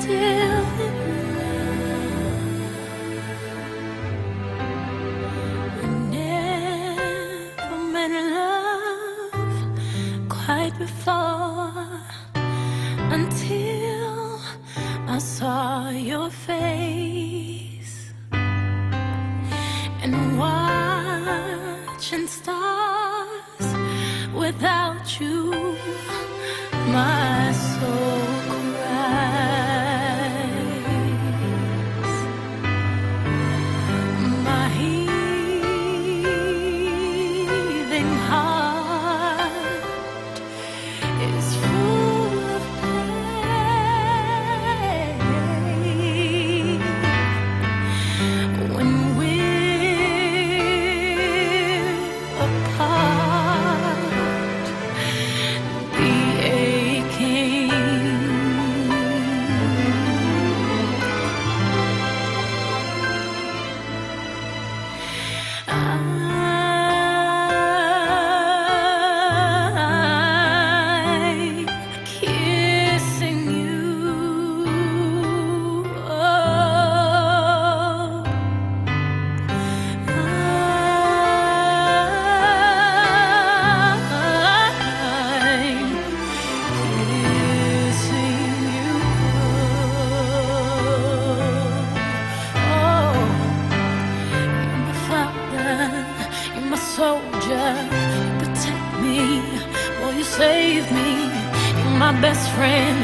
still in love. I never met love quite before, until I saw your face and watching stars without you. My soul cries. My heaving heart is full of pain when we're apart. The kissing you, soldier, you protect me, will you save me? You're my best friend,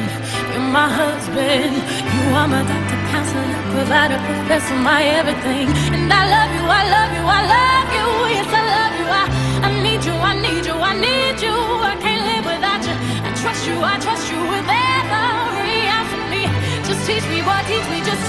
you're my husband, you are my doctor, counselor, provider, professor, my everything. And I love you, I love you, I love you, yes I love you. I need you, I need you, I need you. I can't live without you. I trust you with every ounce of me. Just teach me, boy, teach me, just